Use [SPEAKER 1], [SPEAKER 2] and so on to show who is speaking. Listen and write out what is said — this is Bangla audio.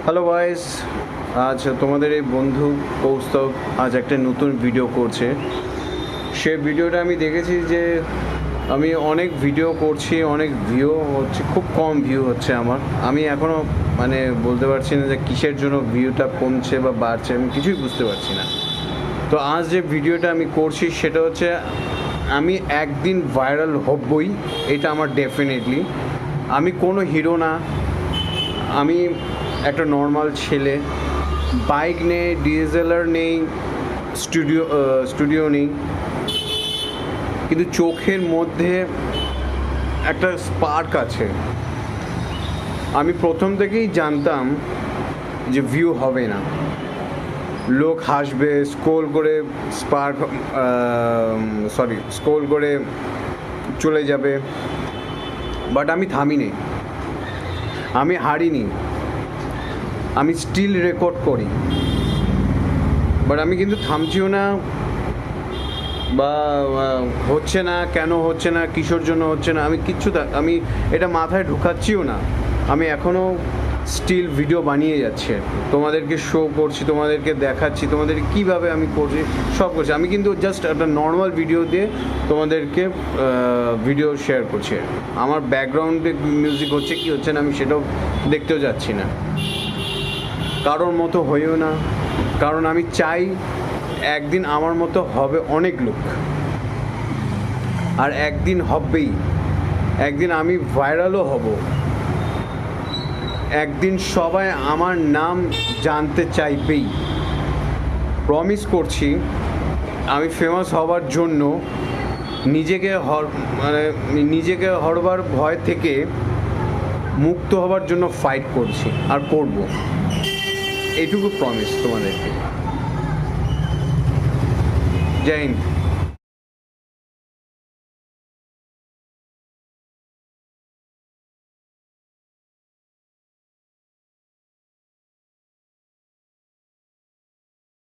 [SPEAKER 1] হ্যালো গাইস, আজ তোমাদের এই বন্ধু কৌস্তব আজ একটা নতুন ভিডিও করছে। সে ভিডিওটা আমি দেখেছি যে আমি অনেক ভিডিও করছি, অনেক ভিউ হচ্ছে, খুব কম ভিউ হচ্ছে আমার। আমি এখনও বলতে পারছি না যে কিসের জন্য ভিউটা কমছে বা বাড়ছে, আমি কিছুই বুঝতে পারছি না। তো আজ যে ভিডিওটা আমি করছি সেটা হচ্ছে আমি একদিন ভাইরাল হবই, এটা আমার ডেফিনেটলি। আমি কোনো হিরো না, আমি একটা নর্মাল ছেলে, বাইক নেই, ডিএসএলআর নেই, স্টুডিও নেই, কিন্তু চোখের মধ্যে একটা স্পার্ক আছে। আমি প্রথম থেকেই জানতাম যে ভিউ হবে না, লোক হাসবে, স্ক্রোল করে চলে যাবে, বাট আমি থামিনি, আমি হারিনি, আমি স্টিল রেকর্ড করি। বাট আমি কিন্তু থামছিও না, বা হচ্ছে না, কেন হচ্ছে না, কিসের জন্য হচ্ছে না, আমি এটা মাথায় ঢুকাচ্ছিও না। আমি এখনও স্টিল ভিডিও বানিয়ে যাচ্ছি, তোমাদেরকে শো করছি, তোমাদেরকে দেখাচ্ছি, তোমাদের কীভাবে আমি করছি, সব করছি। আমি কিন্তু জাস্ট একটা নর্মাল ভিডিও দিয়ে তোমাদেরকে ভিডিও শেয়ার করছি। আমার ব্যাকগ্রাউন্ডে মিউজিক হচ্ছে কি হচ্ছে না আমি সেটাও দেখতেও যাচ্ছি না। কারোর মতো হইও না, কারণ আমি চাই একদিন আমার মতো হবে অনেক লোক, আর একদিন হবেই, একদিন আমি ভাইরালও হব, একদিন সবাই আমার নাম জানতে চাইবেই। প্রমিস করছি, আমি ফেমাস হওয়ার জন্য নিজেকে হরবার ভয় থেকে মুক্ত হওয়ার জন্য ফাইট করছি, আর করব, এইটুকু প্রমিস তোমাদেরকে। জয় হিন্দ।